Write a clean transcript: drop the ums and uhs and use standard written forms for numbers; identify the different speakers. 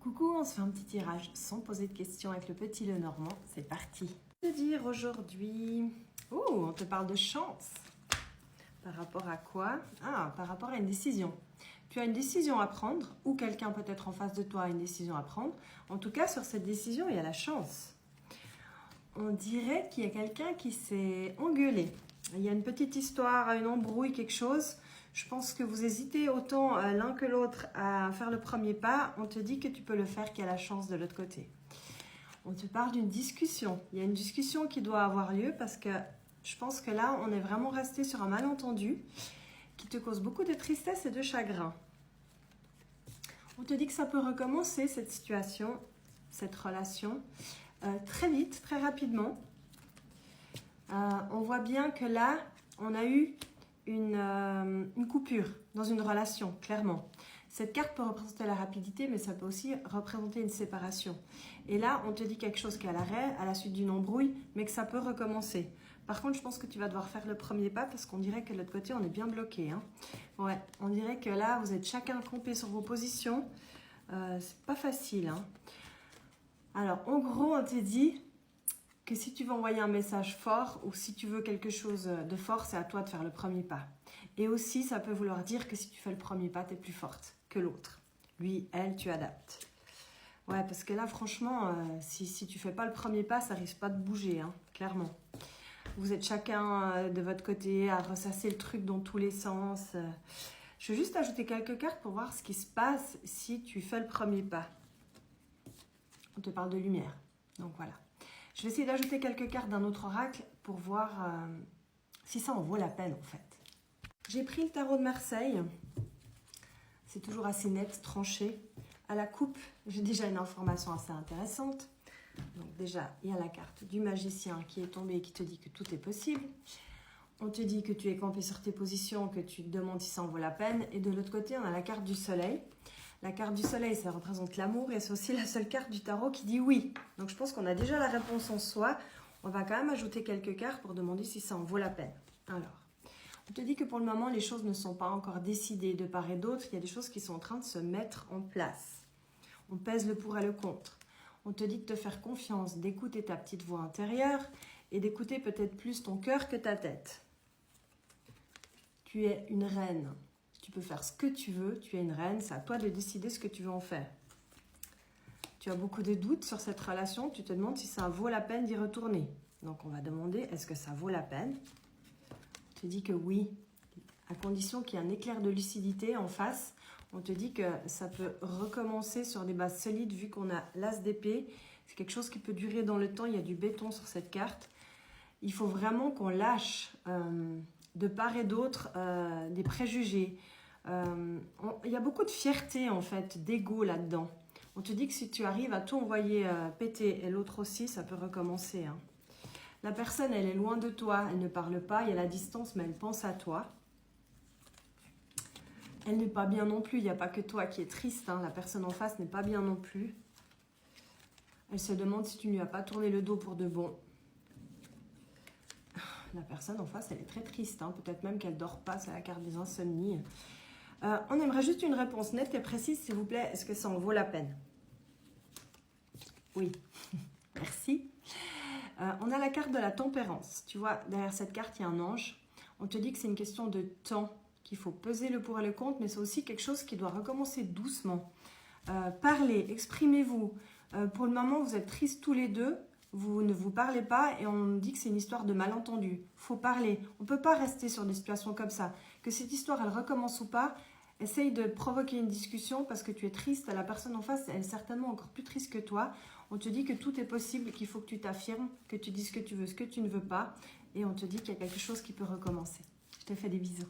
Speaker 1: Coucou, on se fait un petit tirage sans poser de questions avec le petit Lenormand. C'est parti. Que dire aujourd'hui? Oh, on te parle de chance. Par rapport à quoi? Ah, par rapport à une décision. Tu as une décision à prendre ou quelqu'un peut-être en face de toi a une décision à prendre. En tout cas, sur cette décision, il y a la chance. On dirait qu'il y a quelqu'un qui s'est engueulé. Il y a une petite histoire, une embrouille, quelque chose. Je pense que vous hésitez autant l'un que l'autre à faire le premier pas. On te dit que tu peux le faire, qu'il y a la chance de l'autre côté. On te parle d'une discussion. Il y a une discussion qui doit avoir lieu parce que je pense que là, on est vraiment resté sur un malentendu qui te cause beaucoup de tristesse et de chagrin. On te dit que ça peut recommencer, cette situation, cette relation, très vite, très rapidement. On voit bien que là, on a eu une coupure dans une relation, clairement. Cette carte peut représenter la rapidité, mais ça peut aussi représenter une séparation. Et là, on te dit quelque chose qui est à l'arrêt, à la suite d'une embrouille, mais que ça peut recommencer. Par contre, je pense que tu vas devoir faire le premier pas parce qu'on dirait que de l'autre côté, on est bien bloqué. Hein. Ouais, on dirait que là, vous êtes chacun campé sur vos positions. C'est pas facile. Hein. Alors, en gros, on te dit que si tu veux envoyer un message fort ou si tu veux quelque chose de fort, c'est à toi de faire le premier pas. Et aussi, ça peut vouloir dire que si tu fais le premier pas, tu es plus forte que l'autre. Lui, elle, tu adaptes. Ouais, parce que là, franchement, si tu fais pas le premier pas, ça risque pas de bouger, hein, clairement. Vous êtes chacun de votre côté à ressasser le truc dans tous les sens. Je vais juste ajouter quelques cartes pour voir ce qui se passe si tu fais le premier pas. On te parle de lumière, donc voilà. Je vais essayer d'ajouter quelques cartes d'un autre oracle pour voir si ça en vaut la peine en fait. J'ai pris le tarot de Marseille. C'est toujours assez net, tranché. À la coupe, j'ai déjà une information assez intéressante. Donc déjà, il y a la carte du magicien qui est tombée et qui te dit que tout est possible. On te dit que tu es campé sur tes positions, que tu te demandes si ça en vaut la peine. Et de l'autre côté, on a la carte du soleil. La carte du soleil, ça représente l'amour et c'est aussi la seule carte du tarot qui dit oui. Donc je pense qu'on a déjà la réponse en soi. On va quand même ajouter quelques cartes pour demander si ça en vaut la peine. Alors, on te dit que pour le moment, les choses ne sont pas encore décidées de part et d'autre. Il y a des choses qui sont en train de se mettre en place. On pèse le pour et le contre. On te dit de te faire confiance, d'écouter ta petite voix intérieure et d'écouter peut-être plus ton cœur que ta tête. Tu es une reine. Tu peux faire ce que tu veux, tu es une reine, c'est à toi de décider ce que tu veux en faire. Tu as beaucoup de doutes sur cette relation, tu te demandes si ça vaut la peine d'y retourner. Donc on va demander, est-ce que ça vaut la peine? On te dit que oui, à condition qu'il y ait un éclair de lucidité en face. On te dit que ça peut recommencer sur des bases solides vu qu'on a l'as d'épée. C'est quelque chose qui peut durer dans le temps, il y a du béton sur cette carte. Il faut vraiment qu'on lâche de part et d'autre des préjugés. Il y a beaucoup de fierté en fait, d'ego là-dedans. On te dit que si tu arrives à tout envoyer péter et l'autre aussi, ça peut recommencer. Hein. La personne, elle est loin de toi, elle ne parle pas, il y a la distance, mais elle pense à toi. Elle n'est pas bien non plus, il n'y a pas que toi qui es triste, hein. La personne en face n'est pas bien non plus. Elle se demande si tu ne lui as pas tourné le dos pour de bon. La personne en face, elle est très triste, hein. Peut-être même qu'elle ne dort pas, c'est la carte des insomnies. On aimerait juste une réponse nette et précise, s'il vous plaît. Est-ce que ça en vaut la peine? Oui, merci. On a la carte de la tempérance. Tu vois, derrière cette carte, il y a un ange. On te dit que c'est une question de temps, qu'il faut peser le pour et le contre, mais c'est aussi quelque chose qui doit recommencer doucement. Parlez, exprimez-vous. Pour le moment, vous êtes tristes tous les deux. Vous ne vous parlez pas et on dit que c'est une histoire de malentendu. Il faut parler. On ne peut pas rester sur des situations comme ça. Que cette histoire, elle recommence ou pas, essaye de provoquer une discussion parce que tu es triste. La personne en face, elle est certainement encore plus triste que toi. On te dit que tout est possible, qu'il faut que tu t'affirmes, que tu dises ce que tu veux, ce que tu ne veux pas. Et on te dit qu'il y a quelque chose qui peut recommencer. Je te fais des bisous.